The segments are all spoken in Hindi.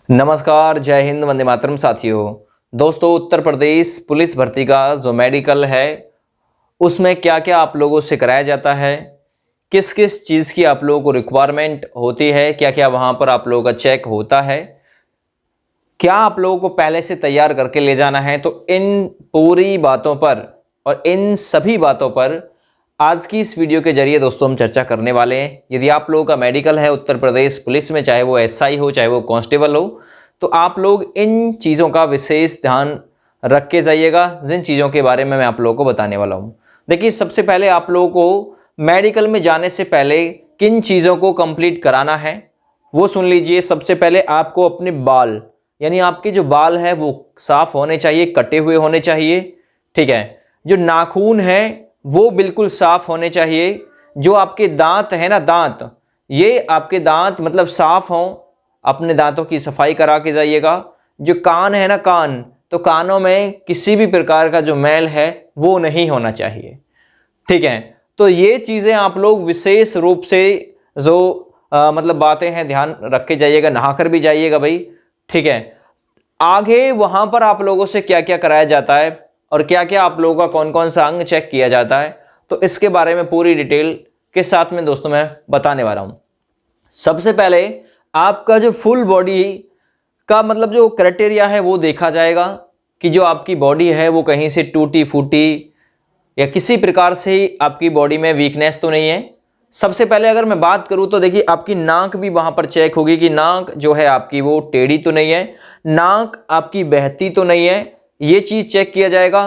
नमस्कार, जय हिंद, वंदे मातरम साथियों। दोस्तों, उत्तर प्रदेश पुलिस भर्ती का जो मेडिकल है उसमें क्या क्या आप लोगों से कराया जाता है, किस किस चीज़ की आप लोगों को रिक्वायरमेंट होती है, क्या क्या वहाँ पर आप लोगों का चेक होता है, क्या आप लोगों को पहले से तैयार करके ले जाना है। तो इन पूरी बातों पर और इन सभी बातों पर आज की इस वीडियो के जरिए दोस्तों हम चर्चा करने वाले हैं। यदि आप लोगों का मेडिकल है उत्तर प्रदेश पुलिस में, चाहे वो एसआई हो चाहे वो कांस्टेबल हो, तो आप लोग इन चीज़ों का विशेष ध्यान रख के जाइएगा, जिन चीज़ों के बारे में मैं आप लोगों को बताने वाला हूँ। देखिए, सबसे पहले आप लोगों को मेडिकल में जाने से पहले किन चीज़ों को कंप्लीट कराना है वो सुन लीजिए। सबसे पहले आपको अपने बाल, यानी आपके जो बाल है वो साफ होने चाहिए, कटे हुए होने चाहिए। ठीक है। जो नाखून है वो बिल्कुल साफ होने चाहिए। जो आपके दांत है ना, दांत, ये आपके दांत मतलब साफ हों, अपने दांतों की सफाई करा के जाइएगा। जो कान है ना, कान, तो कानों में किसी भी प्रकार का जो मैल है वो नहीं होना चाहिए। ठीक है। तो ये चीज़ें आप लोग विशेष रूप से जो मतलब बातें हैं ध्यान रख के जाइएगा, नहाकर भी जाइएगा भाई। ठीक है। आगे वहाँ पर आप लोगों से क्या क्या कराया जाता है और क्या क्या आप लोगों का कौन कौन सा अंग चेक किया जाता है, तो इसके बारे में पूरी डिटेल के साथ में दोस्तों मैं बताने वाला हूँ। सबसे पहले आपका जो फुल बॉडी का मतलब जो क्राइटेरिया है वो देखा जाएगा कि जो आपकी बॉडी है वो कहीं से टूटी फूटी या किसी प्रकार से आपकी बॉडी में वीकनेस तो नहीं है। सबसे पहले अगर मैं बात करूं तो देखिए, आपकी नाक भी वहां पर चेक होगी कि नाक जो है आपकी वो टेढ़ी तो नहीं है, नाक आपकी बहती तो नहीं है, ये चीज़ चेक किया जाएगा।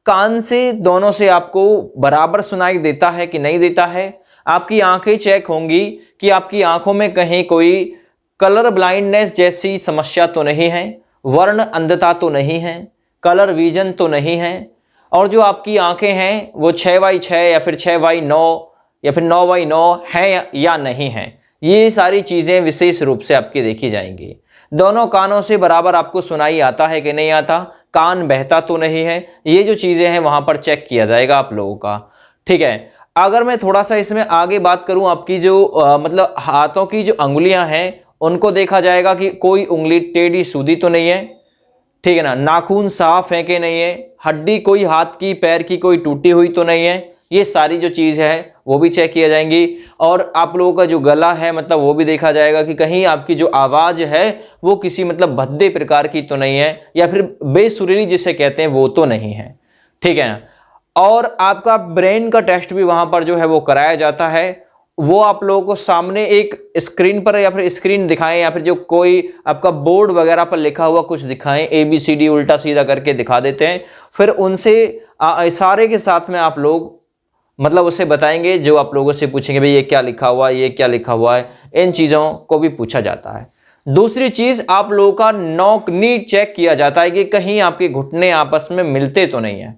कान से दोनों से आपको बराबर सुनाई देता है कि नहीं देता है। आपकी आंखें चेक होंगी कि आपकी आंखों में कहीं कोई कलर ब्लाइंडनेस जैसी समस्या तो नहीं है, वर्ण अंधता तो नहीं है, कलर विजन तो नहीं है, और जो आपकी आंखें हैं वो 6x6 या फिर 6x9 या फिर 9x9 है या नहीं है। ये सारी चीज़ें विशेष रूप से आपकी देखी जाएंगी। दोनों कानों से बराबर आपको सुनाई आता है कि नहीं आता, कान बहता तो नहीं है, ये जो चीज़ें हैं वहाँ पर चेक किया जाएगा आप लोगों का। ठीक है। अगर मैं थोड़ा सा इसमें आगे बात करूँ, आपकी जो मतलब हाथों की जो अंगुलियाँ हैं उनको देखा जाएगा कि कोई उंगली टेढ़ी सूधी तो नहीं है। ठीक है ना। नाखून साफ है कि नहीं है, हड्डी कोई हाथ की पैर की कोई टूटी हुई तो नहीं है, ये सारी जो चीज़ है वो भी चेक किया जाएंगी। और आप लोगों का जो गला है मतलब वो भी देखा जाएगा कि कहीं आपकी जो आवाज़ है वो किसी मतलब भद्दे प्रकार की तो नहीं है या फिर बेसुरीली जिसे कहते हैं वो तो नहीं है। ठीक है ना। और आपका ब्रेन का टेस्ट भी वहाँ पर जो है वो कराया जाता है। वो आप लोगों को सामने एक स्क्रीन पर या फिर स्क्रीन दिखाएं या फिर जो कोई आपका बोर्ड वगैरह पर लिखा हुआ कुछ दिखाएं, ABCD उल्टा सीधा करके दिखा देते हैं। फिर उनसे इशारे के साथ में आप लोग मतलब उसे बताएंगे, जो आप लोगों से पूछेंगे भाई ये क्या लिखा हुआ है, ये क्या लिखा हुआ है, इन चीज़ों को भी पूछा जाता है। दूसरी चीज़, आप लोगों का नॉक नी चेक किया जाता है कि कहीं आपके घुटने आपस में मिलते तो नहीं है।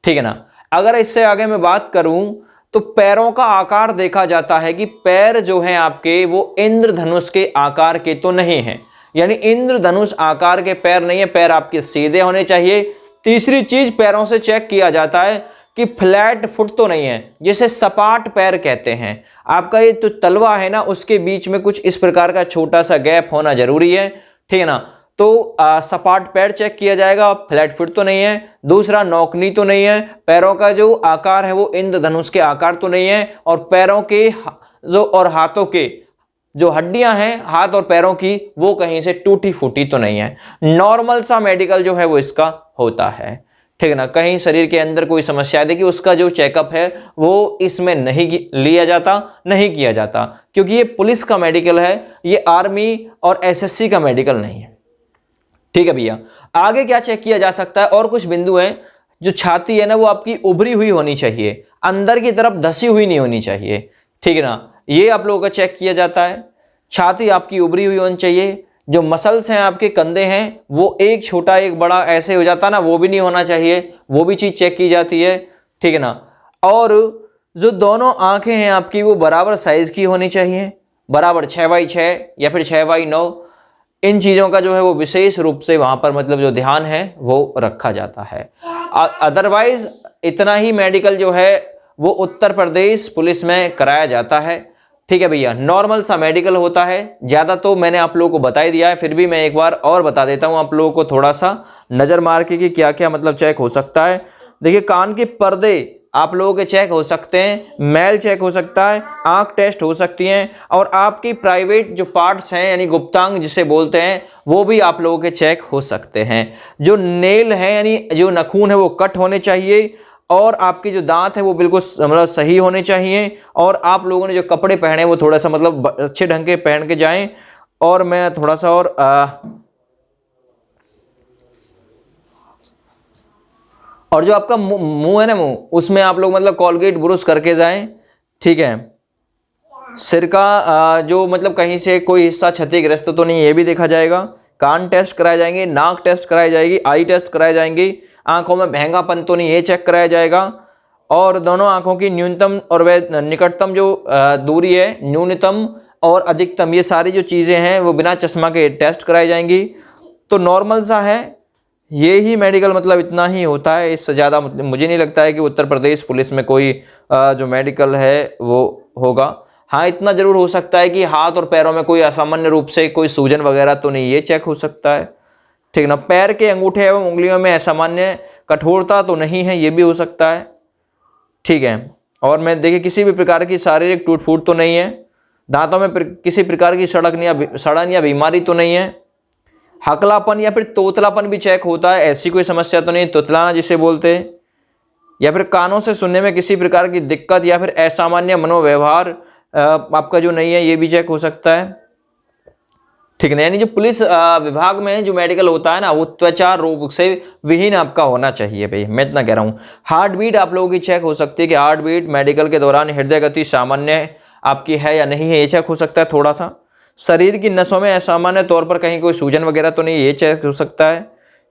ठीक है ना। अगर इससे आगे मैं बात करूं तो पैरों का आकार देखा जाता है कि पैर जो हैं आपके वो इंद्रधनुष के आकार के तो नहीं हैं, यानी इंद्रधनुष आकार के पैर नहीं है, पैर आपके सीधे होने चाहिए। तीसरी चीज, पैरों से चेक किया जाता है कि फ्लैट फुट तो नहीं है, जिसे सपाट पैर कहते हैं। आपका ये तो तलवा है ना, उसके बीच में कुछ इस प्रकार का छोटा सा गैप होना जरूरी है। ठीक है ना। तो सपाट पैर चेक किया जाएगा, फ्लैट फुट तो नहीं है। दूसरा, नौकनी तो नहीं है, पैरों का जो आकार है वो इंद्रधनुष के आकार तो नहीं है, और पैरों के जो और हाथों के जो हड्डियां हैं हाथ और पैरों की वो कहीं से टूटी फूटी तो नहीं है। नॉर्मल सा मेडिकल जो है वो इसका होता है। ठीक है ना। कहीं शरीर के अंदर कोई समस्या है, देखिए उसका जो चेकअप है वो इसमें नहीं लिया जाता, नहीं किया जाता, क्योंकि ये पुलिस का मेडिकल है, ये आर्मी और SSC का मेडिकल नहीं है। ठीक है भैया। आगे क्या चेक किया जा सकता है, और कुछ बिंदु हैं। जो छाती है ना वो आपकी उभरी हुई होनी चाहिए, अंदर की तरफ धसी हुई नहीं होनी चाहिए। ठीक है ना। ये आप लोगों का चेक किया जाता है। छाती आपकी उभरी हुई होनी चाहिए। जो मसल्स हैं आपके कंधे हैं वो एक छोटा एक बड़ा ऐसे हो जाता ना, वो भी नहीं होना चाहिए, वो भी चीज़ चेक की जाती है। ठीक है ना। और जो दोनों आंखें हैं आपकी वो बराबर साइज की होनी चाहिए, बराबर 6x6 या फिर 6x9। इन चीज़ों का जो है वो विशेष रूप से वहाँ पर मतलब जो ध्यान है वो रखा जाता है। अदरवाइज इतना ही मेडिकल जो है वो उत्तर प्रदेश पुलिस में कराया जाता है। ठीक है भैया, नॉर्मल सा मेडिकल होता है, ज़्यादा तो मैंने आप लोगों को बता ही दिया है, फिर भी मैं एक बार और बता देता हूँ आप लोगों को थोड़ा सा नज़र मार के कि क्या क्या मतलब चेक हो सकता है। देखिए, कान के पर्दे आप लोगों के चेक हो सकते हैं, मैल चेक हो सकता है, आंख टेस्ट हो सकती हैं, और आपकी प्राइवेट जो पार्ट्स हैं यानी गुप्तांग जिसे बोलते हैं वो भी आप लोगों के चेक हो सकते हैं। जो नेल है यानी जो नाखून है वो कट होने चाहिए, और आपके जो दांत है वो बिल्कुल मतलब सही होने चाहिए, और आप लोगों ने जो कपड़े पहने वो थोड़ा सा मतलब अच्छे ढंग के पहन के जाएं। और मैं थोड़ा सा और जो आपका मुंह है ना, मुंह, उसमें आप लोग मतलब कोलगेट ब्रश करके जाएं। ठीक है, सिर का जो मतलब कहीं से कोई हिस्सा क्षतिग्रस्त तो नहीं, ये भी देखा जाएगा। कान टेस्ट कराए जाएंगे, नाक टेस्ट कराई जाएगी, आई टेस्ट कराई जाएंगी, आंखों में महंगापन तो नहीं, ये चेक कराया जाएगा। और दोनों आंखों की न्यूनतम और वह निकटतम जो दूरी है, न्यूनतम और अधिकतम, ये सारी जो चीज़ें हैं वो बिना चश्मा के टेस्ट कराई जाएंगी। तो नॉर्मल सा है, ये ही मेडिकल मतलब इतना ही होता है, इससे ज़्यादा मुझे नहीं लगता है कि उत्तर प्रदेश पुलिस में कोई जो मेडिकल है वो होगा। हाँ, इतना ज़रूर हो सकता है कि हाथ और पैरों में कोई असामान्य रूप से कोई सूजन वगैरह तो नहीं, ये चेक हो सकता है। ठीक ना, पैर के अंगूठे एवं उंगलियों में असामान्य कठोरता तो नहीं है, ये भी हो सकता है। ठीक है, और मैं देखिए किसी भी प्रकार की शारीरिक टूट फूट तो नहीं है, दांतों में किसी प्रकार की सड़न या बीमारी तो नहीं है, हकलापन या फिर तोतलापन भी चेक होता है, ऐसी कोई समस्या तो नहीं, तोतलाना जिसे बोलते हैं, या फिर कानों से सुनने में किसी प्रकार की दिक्कत या फिर असामान्य मनोव्यवहार आपका जो नहीं है, ये भी चेक हो सकता है। ठीक है, यानी जो पुलिस विभाग में जो मेडिकल होता है ना, वो त्वचा रोग से विहीन आपका होना चाहिए भाई, मैं इतना कह रहा हूँ। हार्ट बीट आप लोगों की चेक हो सकती है कि हार्ट बीट मेडिकल के दौरान हृदय गति सामान्य आपकी है या नहीं है, ये चेक हो सकता है थोड़ा सा। शरीर की नसों में असामान्य तौर पर कहीं कोई सूजन वगैरह तो नहीं, ये चेक हो सकता है।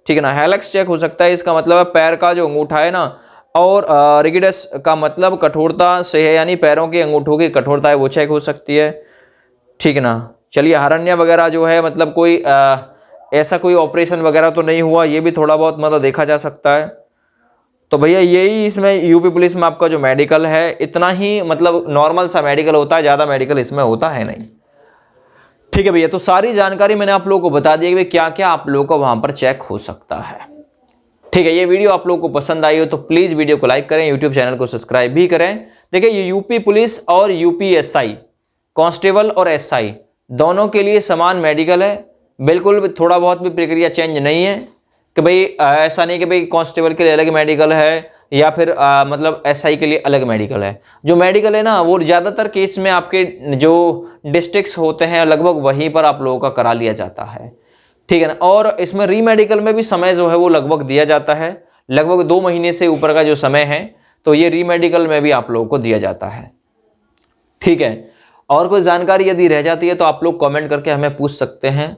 ठीक है ना, हेलक्स चेक हो सकता है, इसका मतलब है पैर का जो अंगूठा है ना, और रिगिडस का मतलब कठोरता से है, यानी पैरों के अंगूठों की कठोरता है, वो चेक हो सकती है। ठीक है ना, चलिए, हरण्य वगैरह जो है मतलब कोई ऐसा कोई ऑपरेशन वगैरह तो नहीं हुआ, ये भी थोड़ा बहुत मतलब देखा जा सकता है। तो भैया यही इसमें यूपी पुलिस में आपका जो मेडिकल है, इतना ही मतलब नॉर्मल सा मेडिकल होता है, ज़्यादा मेडिकल इसमें होता है नहीं। ठीक है भैया, तो सारी जानकारी मैंने आप लोगों को बता दी कि क्या क्या आप लोगों को वहां पर चेक हो सकता है। ठीक है, ये वीडियो आप लोगों को पसंद आई हो तो प्लीज़ वीडियो को लाइक करें, यूट्यूब चैनल को सब्सक्राइब भी करें। देखिए, ये यूपी पुलिस और यूपीएसआई, कांस्टेबल और एसआई दोनों के लिए समान मेडिकल है, बिल्कुल भी थोड़ा बहुत भी प्रक्रिया चेंज नहीं है कि भाई ऐसा नहीं कि भाई कांस्टेबल के लिए अलग मेडिकल है या फिर मतलब एसआई के लिए अलग मेडिकल है। जो मेडिकल है ना, वो ज़्यादातर केस में आपके जो डिस्ट्रिक्ट्स होते हैं लगभग वहीं पर आप लोगों का करा लिया जाता है। ठीक है ना, और इसमें री मेडिकल में भी समय जो है वो लगभग दिया जाता है, लगभग 2 महीने से ऊपर का जो समय है, तो ये री मेडिकल में भी आप लोगों को दिया जाता है। ठीक है, और कोई जानकारी यदि रह जाती है तो आप लोग कमेंट करके हमें पूछ सकते हैं,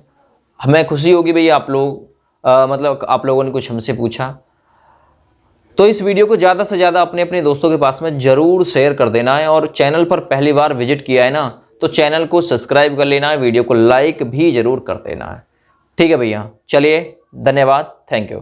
हमें खुशी होगी भैया आप लोग मतलब आप लोगों ने कुछ हमसे पूछा। तो इस वीडियो को ज़्यादा से ज़्यादा अपने अपने दोस्तों के पास में ज़रूर शेयर कर देना है, और चैनल पर पहली बार विजिट किया है ना तो चैनल को सब्सक्राइब कर लेना है, वीडियो को लाइक भी ज़रूर कर देना है। ठीक है भैया, चलिए, धन्यवाद, थैंक यू।